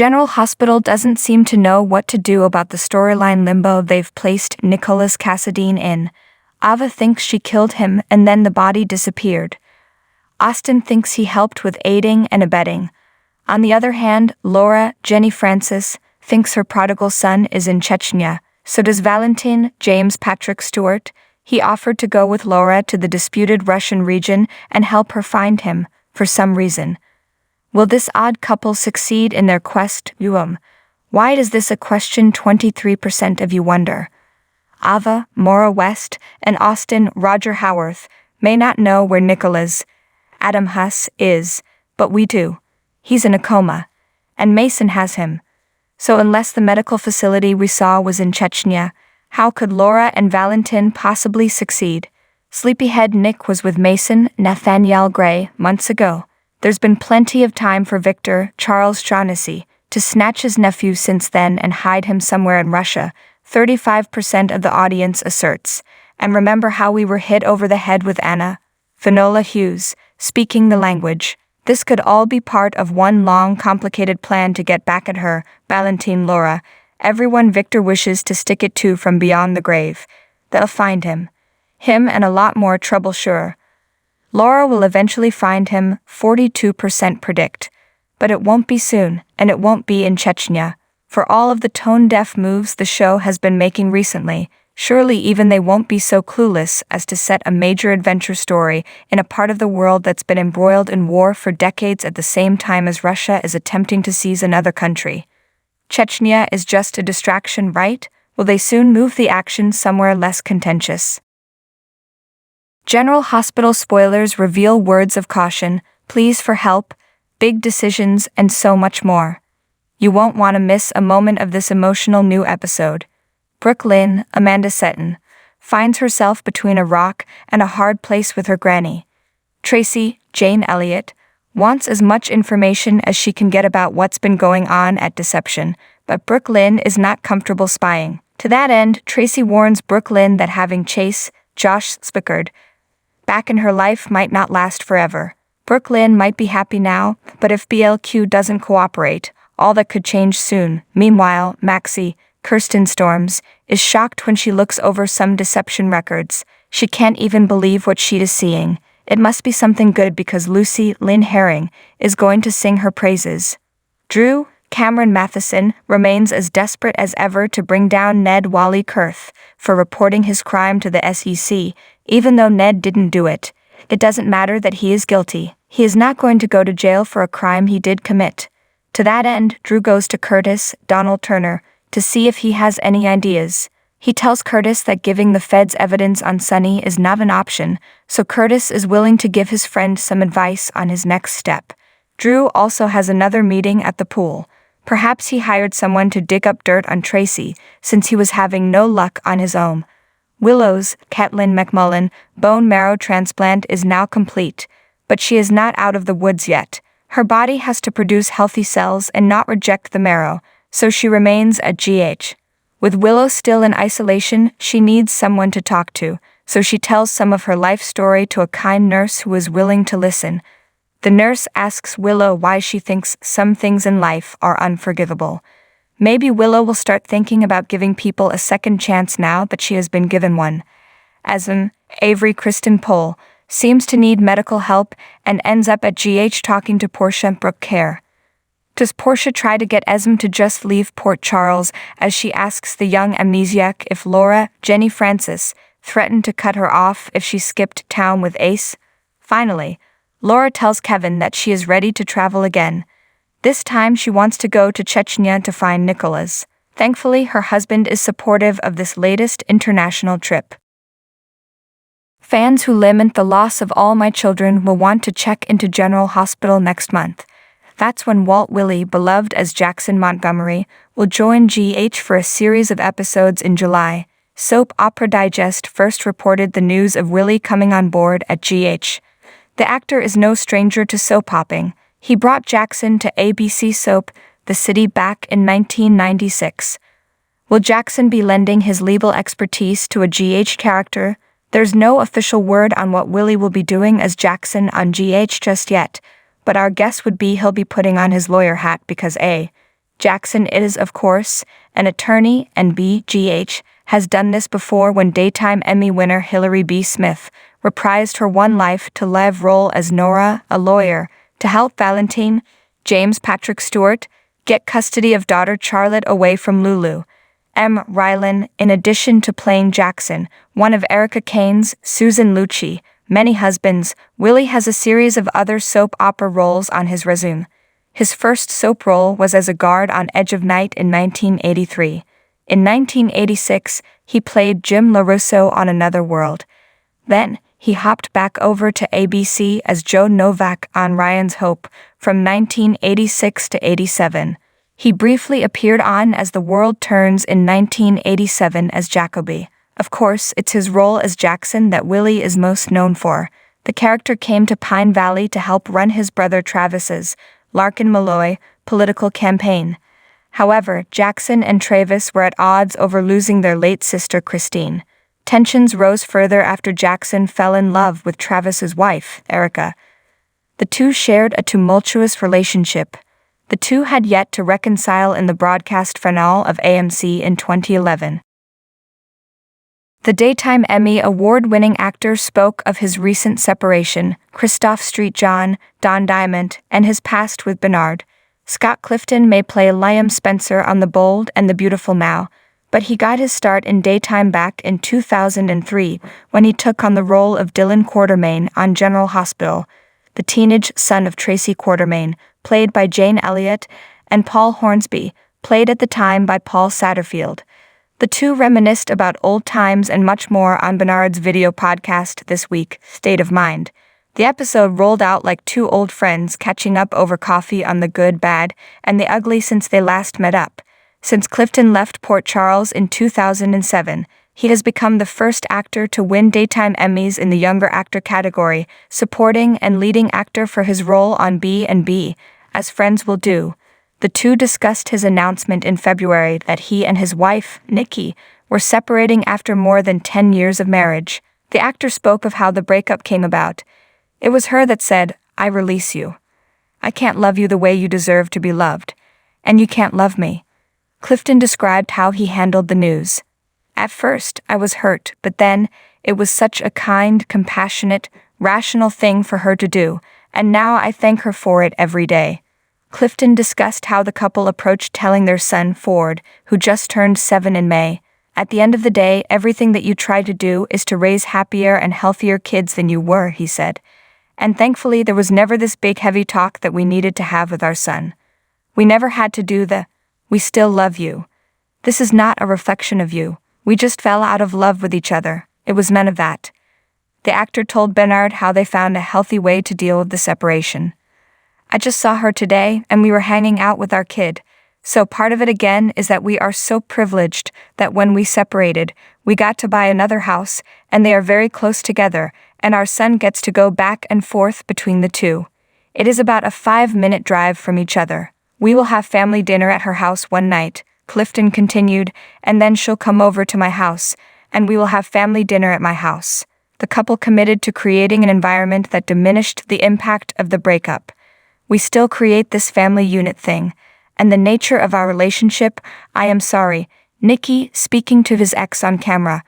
General Hospital doesn't seem to know what to do about the storyline limbo they've placed Nikolas Cassadine in. Ava thinks she killed him and then the body disappeared. Austin thinks he helped with aiding and abetting. On the other hand, Laura, Jenny Francis, thinks her prodigal son is in Chechnya. So does Valentin James Patrick Stewart. He offered to go with Laura to the disputed Russian region and help her find him, for some reason. Will this odd couple succeed in their quest? Why is this a question 23% of you wonder? Ava, Maura West, and Austin Roger Howarth may not know where Nikolas Adam Huss is, but we do. He's in a coma, and Mason has him. So unless the medical facility we saw was in Chechnya, how could Laura and Valentin possibly succeed? Sleepyhead Nick was with Mason Nathaniel Gray months ago. There's been plenty of time for Victor Charles Shaughnessy to snatch his nephew since then and hide him somewhere in Russia, 35% of the audience asserts. And remember how we were hit over the head with Anna Finola Hughes, speaking the language. This could all be part of one long, complicated plan to get back at her, Valentin Laura. Everyone Victor wishes to stick it to from beyond the grave. They'll find him. Him and a lot more trouble, sure. Laura will eventually find him, 42% predict. But it won't be soon, and it won't be in Chechnya. For all of the tone-deaf moves the show has been making recently, surely even they won't be so clueless as to set a major adventure story in a part of the world that's been embroiled in war for decades at the same time as Russia is attempting to seize another country. Chechnya is just a distraction, right? Will they soon move the action somewhere less contentious? General Hospital spoilers reveal words of caution, pleas for help, big decisions, and so much more. You won't want to miss a moment of this emotional new episode. Brooke Lynn, Amanda Seton, finds herself between a rock and a hard place with her granny. Tracy, Jane Elliott, wants as much information as she can get about what's been going on at Deception, but Brooke Lynn is not comfortable spying. To that end, Tracy warns Brooke Lynn that having Chase, Josh Spickard, back in her life might not last forever. Brooke Lynn might be happy now, but if BLQ doesn't cooperate, all that could change soon. Meanwhile, Maxie, Kirsten Storms, is shocked when she looks over some Deception records. She can't even believe what she is seeing. It must be something good because Lucy Lynn Herring is going to sing her praises. Drew Cameron Matheson remains as desperate as ever to bring down Ned Wally Kurth for reporting his crime to the SEC, even though Ned didn't do it. It doesn't matter that he is guilty. He is not going to go to jail for a crime he did commit. To that end, Drew goes to Curtis Donald Turner to see if he has any ideas. He tells Curtis that giving the feds evidence on Sonny is not an option, so Curtis is willing to give his friend some advice on his next step. Drew also has another meeting at the pool. Perhaps he hired someone to dig up dirt on Tracy, since he was having no luck on his own. Willow's, Caitlin McMullen, bone marrow transplant is now complete, but she is not out of the woods yet. Her body has to produce healthy cells and not reject the marrow, so she remains at GH. With Willow still in isolation, she needs someone to talk to, so she tells some of her life story to a kind nurse who is willing to listen. The nurse asks Willow why she thinks some things in life are unforgivable. Maybe Willow will start thinking about giving people a second chance now that she has been given one. Avery Kristen Pohl seems to need medical help and ends up at GH talking to Portia Brooke Care. Does Portia try to get Esm to just leave Port Charles as she asks the young amnesiac if Laura, Jenny Francis, threatened to cut her off if she skipped town with Ace? Finally, Laura tells Kevin that she is ready to travel again. This time she wants to go to Chechnya to find Nikolas. Thankfully, her husband is supportive of this latest international trip. Fans who lament the loss of all my children will want to check into General Hospital next month. That's when Walt Willie, beloved as Jackson Montgomery, will join GH for a series of episodes in July. Soap Opera Digest first reported the news of Willie coming on board at GH. The actor is no stranger to soap hopping. He brought Jackson to ABC soap The City back in 1996. Will Jackson be lending his legal expertise to a GH character? There's no official word on what Willie will be doing as Jackson on GH just yet, but our guess would be he'll be putting on his lawyer hat because A. Jackson is, of course, an attorney, and BGH has done this before when Daytime Emmy winner Hilary B. Smith reprised her One Life to Live role as Nora, a lawyer, to help Valentine, James Patrick Stewart, get custody of daughter Charlotte away from Lulu. M. Rylan, in addition to playing Jackson, one of Erica Kane's, Susan Lucci, many husbands, Willie has a series of other soap opera roles on his resume. His first soap role was as a guard on Edge of Night in 1983. In 1986, he played Jim LaRusso on Another World. Then, he hopped back over to ABC as Joe Novak on Ryan's Hope from 1986 to 87. He briefly appeared on As the World Turns in 1987 as Jacoby. Of course, it's his role as Jackson that Willie is most known for. The character came to Pine Valley to help run his brother Travis's, Larkin Malloy, political campaign. However, Jackson and Travis were at odds over losing their late sister Christine. Tensions rose further after Jackson fell in love with Travis's wife, Erica. The two shared a tumultuous relationship. The two had yet to reconcile in the broadcast finale of AMC in 2011. The Daytime Emmy award-winning actor spoke of his recent separation, Christoph Street John, Don Diamond, and his past with Bernard. Scott Clifton may play Liam Spencer on The Bold and the Beautiful now, but he got his start in daytime back in 2003 when he took on the role of Dylan Quartermain on General Hospital, the teenage son of Tracy Quartermain, played by Jane Elliott, and Paul Hornsby, played at the time by Paul Satterfield. The two reminisced about old times and much more on Bernard's video podcast this week, State of Mind. The episode rolled out like two old friends catching up over coffee on the good, bad, and the ugly since they last met up. Since Clifton left Port Charles in 2007, he has become the first actor to win Daytime Emmys in the Younger Actor category, supporting and leading actor for his role on B&B, As Friends Will Do. The two discussed his announcement in February that he and his wife, Nikki, were separating after more than 10 years of marriage. The actor spoke of how the breakup came about. It was her that said, "I release you. I can't love you the way you deserve to be loved. And you can't love me." Clifton described how he handled the news. "At first, I was hurt, but then, it was such a kind, compassionate, rational thing for her to do, and now I thank her for it every day." Clifton discussed how the couple approached telling their son, Ford, who just turned 7 in May, "At the end of the day, everything that you try to do is to raise happier and healthier kids than you were," he said. "And thankfully there was never this big heavy talk that we needed to have with our son. We never had to do the, 'We still love you. This is not a reflection of you. We just fell out of love with each other. It was none of that." The actor told Bernard how they found a healthy way to deal with the separation. "I just saw her today, and we were hanging out with our kid. So part of it again is that we are so privileged that when we separated, we got to buy another house, and they are very close together, and our son gets to go back and forth between the two. It is about a 5-minute drive from each other. We will have family dinner at her house one night," Clifton continued, "and then she'll come over to my house, and we will have family dinner at my house." The couple committed to creating an environment that diminished the impact of the breakup. "We still create this family unit thing, and the nature of our relationship, I am sorry," Nikki, speaking to his ex on camera,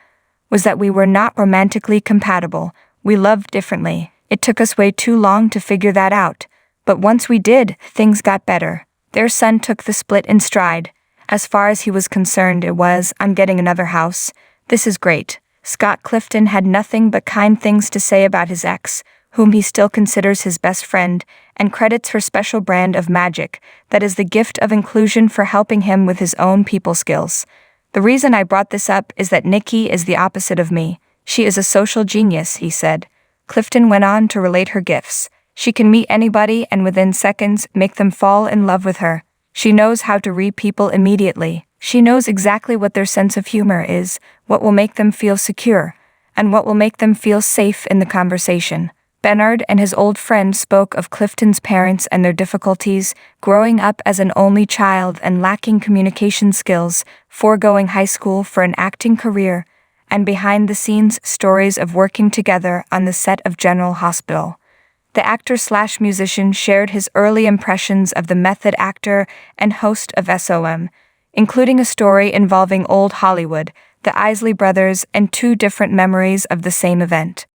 "was that we were not romantically compatible. We loved differently. It took us way too long to figure that out. But once we did, things got better." Their son took the split in stride. As far as he was concerned, it was, "I'm getting another house. This is great." Scott Clifton had nothing but kind things to say about his ex, whom he still considers his best friend, and credits her special brand of magic, that is the gift of inclusion, for helping him with his own people skills. "The reason I brought this up is that Nikki is the opposite of me. She is a social genius," he said. Clifton went on to relate her gifts. "She can meet anybody and within seconds make them fall in love with her. She knows how to read people immediately. She knows exactly what their sense of humor is, what will make them feel secure, and what will make them feel safe in the conversation." Bernard and his old friend spoke of Clifton's parents and their difficulties, growing up as an only child and lacking communication skills, foregoing high school for an acting career, and behind-the-scenes stories of working together on the set of General Hospital. The actor/musician shared his early impressions of the method actor and host of SOM, including a story involving old Hollywood, the Isley Brothers, and two different memories of the same event.